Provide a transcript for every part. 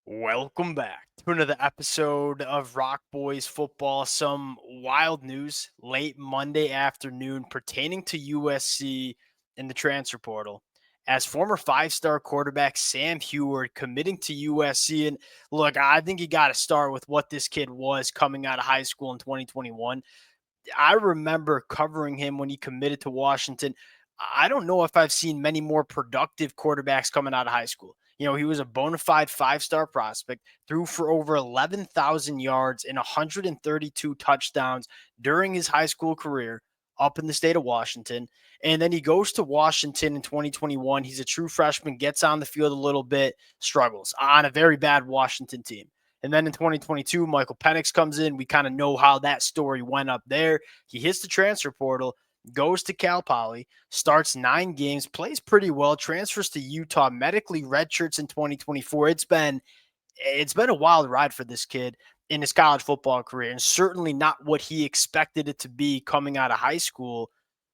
Welcome back to another episode of Rock Boys Football. Some wild news late Monday afternoon pertaining to USC in the transfer portal. As former five-star quarterback Sam Huard committing to USC. And look, I think you got to start with what this kid was coming out of high school in 2021. I remember covering him when he committed to Washington. I don't know if I've seen many more productive quarterbacks coming out of high school. He was a bona fide five-star prospect, threw for over 11,000 yards and 132 touchdowns during his high school career up in the state of Washington. And then he goes to Washington in 2021. He's a true freshman, gets on the field a little bit, struggles on a very bad Washington team. And then in 2022, Michael Penix comes in. We kind of know how that story went up there. He hits the transfer portal, goes to Cal Poly, starts 9 games, plays pretty well, transfers to Utah, medically redshirts in 2024. It's been a wild ride for this kid in his college football career, and certainly not what he expected it to be coming out of high school.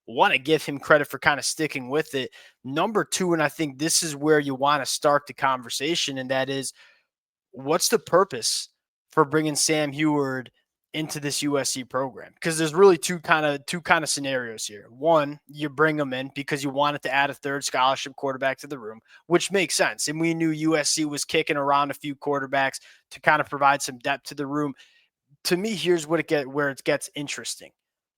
Want to give him credit for kind of sticking with it. Number two, and I think this is where you want to start the conversation, and that is, what's the purpose for bringing Sam Huard into this USC program? Because there's really two kind of scenarios here. One, you bring him in because you wanted to add a third scholarship quarterback to the room, which makes sense. And we knew USC was kicking around a few quarterbacks to kind of provide some depth to the room. To me, here's where it gets interesting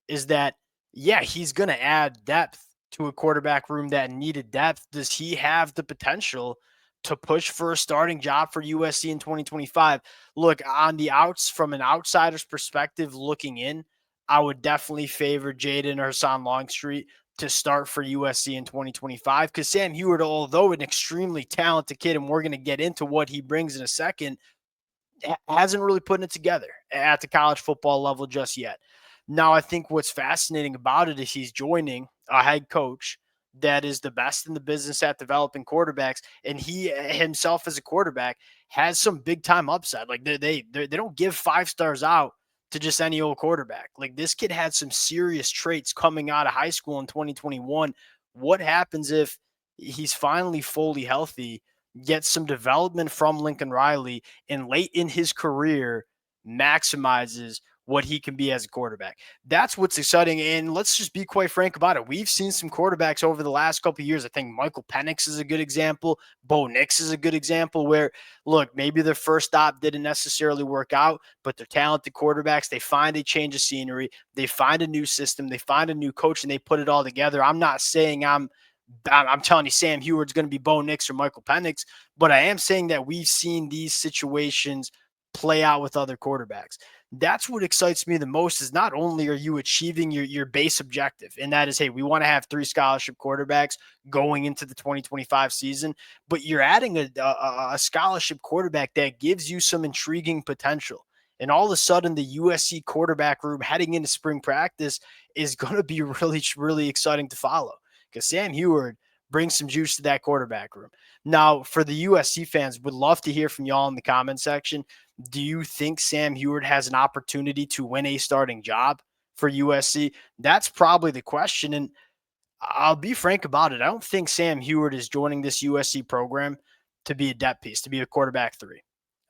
is that, yeah, he's going to add depth to a quarterback room that needed depth. Does he have the potential to push for a starting job for USC in 2025? Look, on the outs, from an outsider's perspective looking in, I would definitely favor Jayden or Husan Longstreet to start for USC in 2025, because Sam Huard, although an extremely talented kid, and we're going to get into what he brings in a second, hasn't really put it together at the college football level just yet. Now, I think what's fascinating about it is he's joining a head coach that is the best in the business at developing quarterbacks, and he himself as a quarterback has some big time upside. Like they don't give 5 stars out to just any old quarterback. Like, this kid had some serious traits coming out of high school in 2021. What happens if he's finally fully healthy, gets some development from Lincoln Riley, and late in his career maximizes what he can be as a quarterback? That's what's exciting. And let's just be quite frank about it. We've seen some quarterbacks over the last couple of years. I think Michael Penix is a good example. Bo Nix is a good example where, look, maybe their first stop didn't necessarily work out, but they're talented quarterbacks. They find a change of scenery. They find a new system. They find a new coach, and they put it all together. I'm not saying I'm telling you Sam Huard's going to be Bo Nix or Michael Penix, but I am saying that we've seen these situations play out with other quarterbacks. That's what excites me the most, is not only are you achieving your base objective, and that is, hey, we want to have 3 scholarship quarterbacks going into the 2025 season, but you're adding a scholarship quarterback that gives you some intriguing potential. And all of a sudden, the USC quarterback room heading into spring practice is going to be really, really exciting to follow, because Sam Huard brings some juice to that quarterback room. Now, for the USC fans, would love to hear from y'all in the comment section. Do you think Sam Huard has an opportunity to win a starting job for USC? That's probably the question. And I'll be frank about it. I don't think Sam Huard is joining this USC program to be a depth piece, to be a quarterback 3.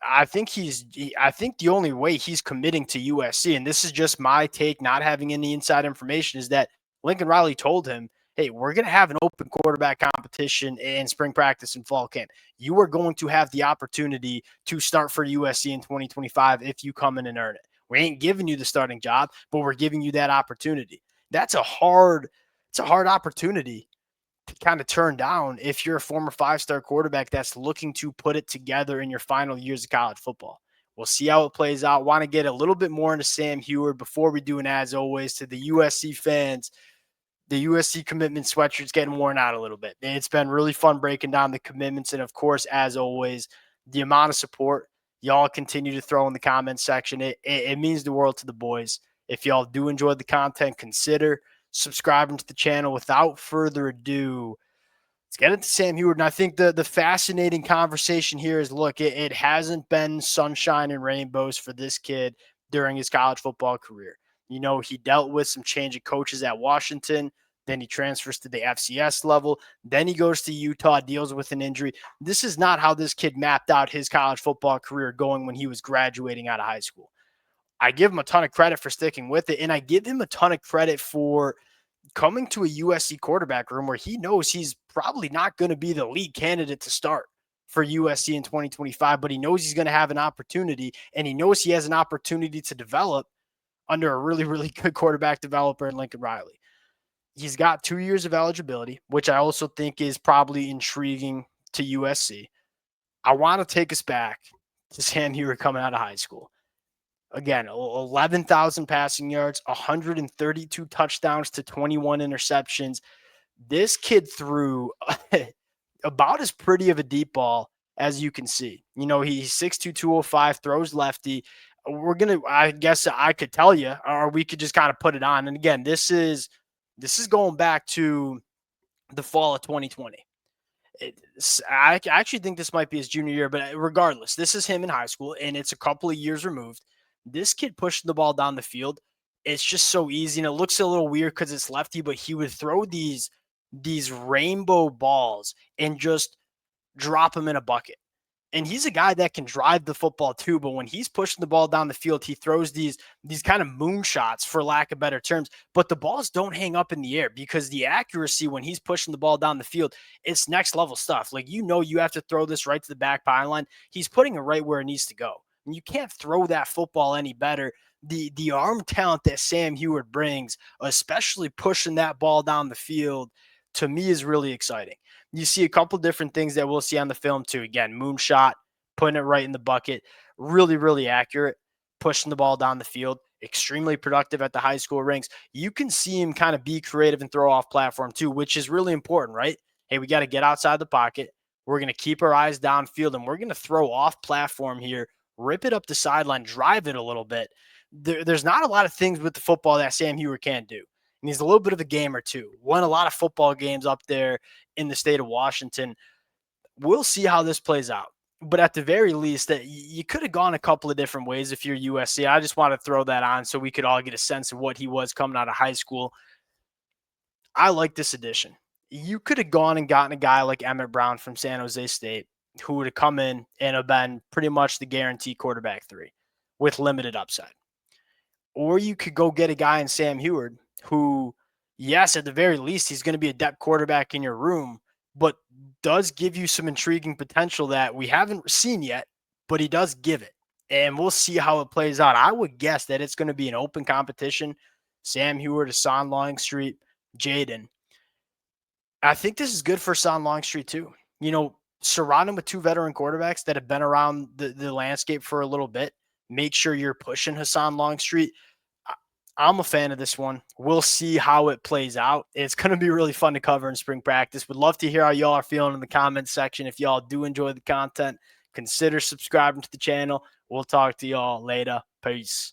I think the only way he's committing to USC, and this is just my take, not having any inside information, is that Lincoln Riley told him, hey, we're going to have an open quarterback competition in spring practice and fall camp. You are going to have the opportunity to start for USC in 2025 if you come in and earn it. We ain't giving you the starting job, but we're giving you that opportunity. That's it's a hard opportunity to kind of turn down if you're a former 5-star quarterback that's looking to put it together in your final years of college football. We'll see how it plays out. Want to get a little bit more into Sam Huard before we do, and as always, to the USC fans, the USC commitment sweatshirt's getting worn out a little bit. It's been really fun breaking down the commitments. And of course, as always, the amount of support y'all continue to throw in the comments section, it means the world to the boys. If y'all do enjoy the content, consider subscribing to the channel. Without further ado, let's get into Sam Huard. And I think the fascinating conversation here is, look, it hasn't been sunshine and rainbows for this kid during his college football career. He dealt with some change of coaches at Washington. Then he transfers to the FCS level. Then he goes to Utah, deals with an injury. This is not how this kid mapped out his college football career going when he was graduating out of high school. I give him a ton of credit for sticking with it, and I give him a ton of credit for coming to a USC quarterback room where he knows he's probably not going to be the lead candidate to start for USC in 2025, but he knows he's going to have an opportunity, and he knows he has an opportunity to develop under a really, really good quarterback developer in Lincoln Riley. He's got 2 years of eligibility, which I also think is probably intriguing to USC. I want to take us back to Sam Huard coming out of high school. Again, 11,000 passing yards, 132 touchdowns to 21 interceptions. This kid threw about as pretty of a deep ball as you can see. You know, he's 6'2", 205, throws lefty. I guess I could tell you, or we could just kind of put it on. And again, this is going back to the fall of 2020. I actually think this might be his junior year, but regardless, this is him in high school, and it's a couple of years removed. This kid pushing the ball down the field, it's just so easy, and it looks a little weird because it's lefty, but he would throw these rainbow balls and just drop them in a bucket. And he's a guy that can drive the football too, but when he's pushing the ball down the field, he throws these kind of moonshots, for lack of better terms. But the balls don't hang up in the air because the accuracy when he's pushing the ball down the field, it's next level stuff. Like, you know, you have to throw this right to the back pylon. He's putting it right where it needs to go. And you can't throw that football any better. The arm talent that Sam Huard brings, especially pushing that ball down the field, to me is really exciting. You see a couple different things that we'll see on the film too. Again, moonshot, putting it right in the bucket, really, really accurate, pushing the ball down the field, extremely productive at the high school ranks. You can see him kind of be creative and throw off platform too, which is really important, right? Hey, we got to get outside the pocket. We're going to keep our eyes downfield, and we're going to throw off platform here, rip it up the sideline, drive it a little bit. There's not a lot of things with the football that Sam Huard can't do. And he's a little bit of a gamer too. Won a lot of football games up there in the state of Washington. We'll see how this plays out. But at the very least, that you could have gone a couple of different ways if you're USC. I just want to throw that on so we could all get a sense of what he was coming out of high school. I like this addition. You could have gone and gotten a guy like Emmett Brown from San Jose State who would have come in and have been pretty much the guaranteed quarterback 3 with limited upside. Or you could go get a guy in Sam Huard who, yes, at the very least, he's going to be a depth quarterback in your room, but does give you some intriguing potential that we haven't seen yet, but he does give it. And we'll see how it plays out. I would guess that it's going to be an open competition. Sam Huard, Husan, Longstreet, Jayden. I think this is good for Husan Longstreet too. You know, surround him with 2 veteran quarterbacks that have been around the landscape for a little bit. Make sure you're pushing Husan Longstreet. I'm a fan of this one. We'll see how it plays out. It's going to be really fun to cover in spring practice. Would love to hear how y'all are feeling in the comments section. If y'all do enjoy the content, consider subscribing to the channel. We'll talk to y'all later. Peace.